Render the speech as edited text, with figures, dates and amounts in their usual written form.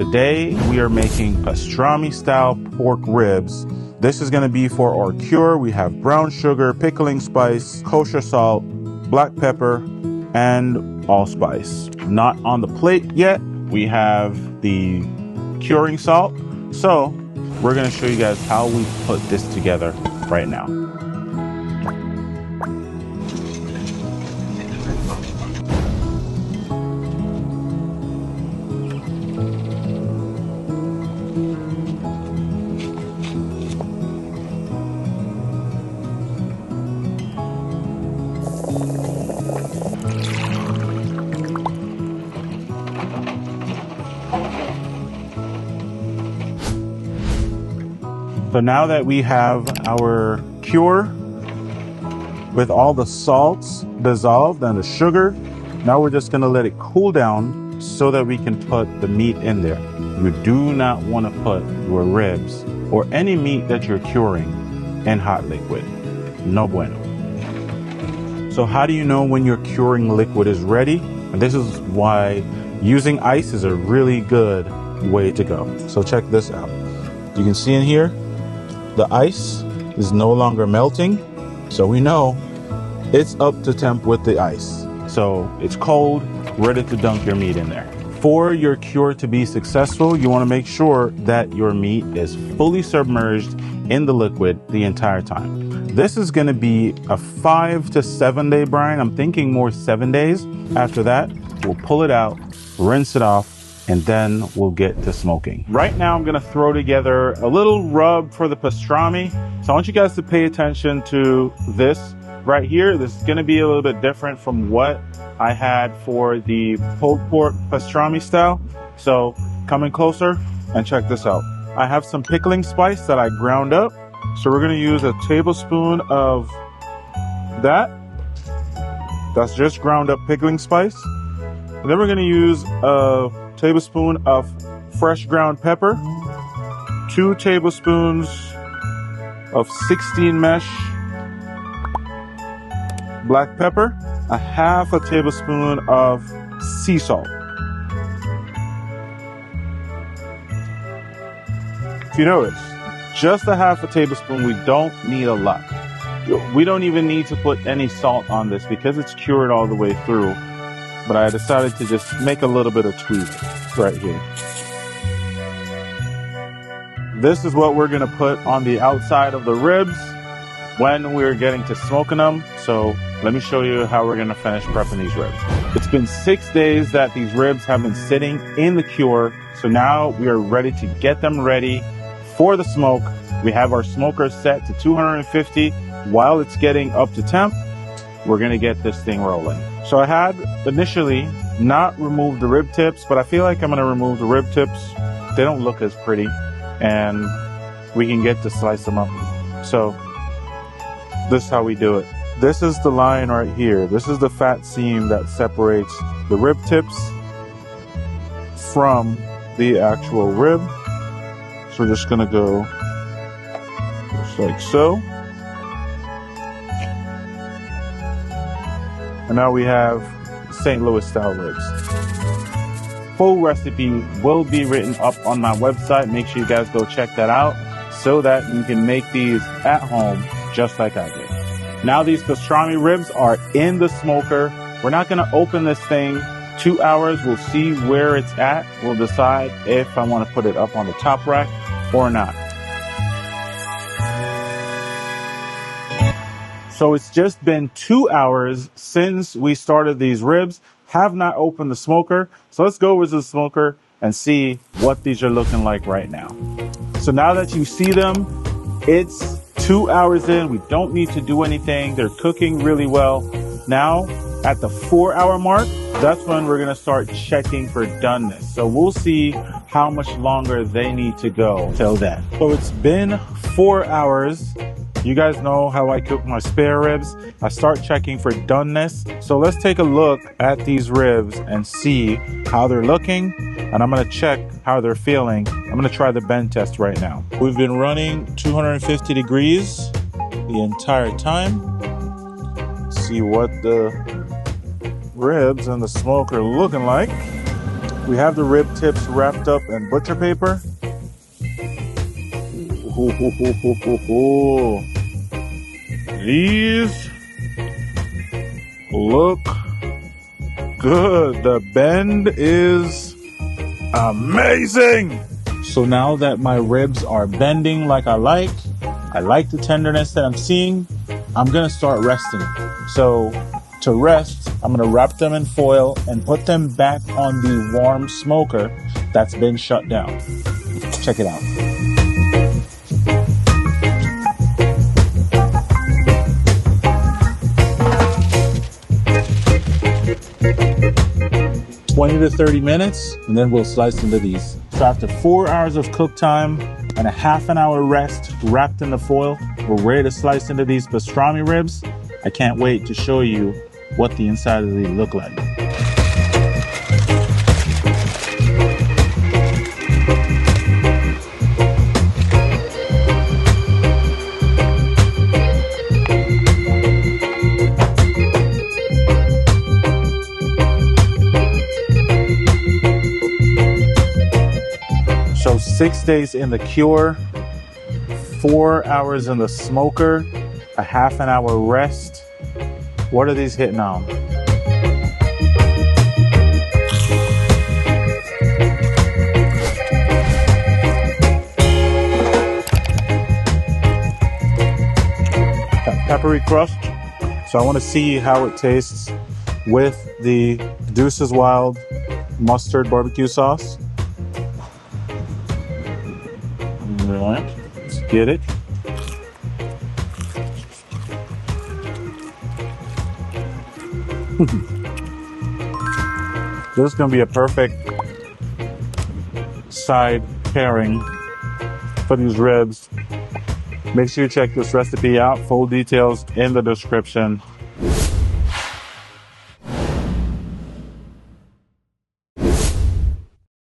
today we are making pastrami style pork ribs. This is going to be for our cure. We have brown sugar, pickling spice, kosher salt, black pepper, and allspice. Not on the plate yet. We have the curing salt. So we're going to show you guys how we put this together right now. So now that we have our cure with all the salts dissolved and the sugar, now we're just gonna let it cool down so that we can put the meat in there. You do not want to put your ribs or any meat that you're curing in hot liquid. No bueno. So how do you know when your curing liquid is ready? And this is why using ice is a really good way to go. So check this out. You can see in here, the ice is no longer melting, so we know it's up to temp with the ice. So it's cold, ready to dunk your meat in there. For your cure to be successful, you want to make sure that your meat is fully submerged in the liquid the entire time. This is going to be a 5 to 7 day brine. I'm thinking more 7 days. After that, we'll pull it out, rinse it off, and then we'll get to smoking. Right now, I'm gonna throw together a little rub for the pastrami. So I want you guys to pay attention to this right here. This is gonna be a little bit different from what I had for the pulled pork pastrami style. So come in closer and check this out. I have some pickling spice that I ground up. So we're gonna use a tablespoon of that. That's just ground up pickling spice. And then we're gonna use a tablespoon of fresh ground pepper, 2 tablespoons of 16 mesh black pepper, a half a tablespoon of sea salt. If you notice, just a half a tablespoon, we don't need a lot. We don't even need to put any salt on this because it's cured all the way through. But I decided to just make a little bit of tweak right here. This is what we're gonna put on the outside of the ribs when we're getting to smoking them. So let me show you how we're gonna finish prepping these ribs. It's been 6 days that these ribs have been sitting in the cure. So now we are ready to get them ready for the smoke. We have our smoker set to 250. While it's getting up to temp, we're gonna get this thing rolling. So I had initially not removed the rib tips, but I feel like I'm gonna remove the rib tips. They don't look as pretty, and we can get to slice them up. So this is how we do it. This is the line right here. This is the fat seam that separates the rib tips from the actual rib. So we're just gonna go just like so. And now we have St. Louis style ribs. Full recipe will be written up on my website. Make sure you guys go check that out so that you can make these at home just like I did. Now these pastrami ribs are in the smoker. We're not gonna open this thing 2 hours. We'll see where it's at. We'll decide if I wanna put it up on the top rack or not. So it's just been 2 hours since we started these ribs. Have not opened the smoker. So let's go with the smoker and see what these are looking like right now. So now that you see them, it's 2 hours in. We don't need to do anything. They're cooking really well. Now at the 4 hour mark, that's when we're gonna start checking for doneness. So we'll see how much longer they need to go till then. So it's been 4 hours. You guys know how I cook my spare ribs. I start checking for doneness. So let's take a look at these ribs and see how they're looking. And I'm gonna check how they're feeling. I'm gonna try the bend test right now. We've been running 250 degrees the entire time. See what the ribs and the smoke are looking like. We have the rib tips wrapped up in butcher paper. These look good. The bend is amazing. So now that my ribs are bending like I like the tenderness that I'm seeing, I'm gonna start resting. So to rest, I'm gonna wrap them in foil and put them back on the warm smoker that's been shut down. Check it out. "20 to 30 minutes, and then we'll slice into these." So after 4 hours of cook time and a half an hour rest wrapped in the foil, we're ready to slice into these pastrami ribs. I can't wait to show you what the inside of these look like. So 6 days in the cure, 4 hours in the smoker, a half an hour rest. What are these hitting on? Peppery crust. So I want to see how it tastes with the Deuces Wild mustard barbecue sauce. Let's get it. This is going to be a perfect side pairing for these ribs. Make sure you check this recipe out. Full details in the description.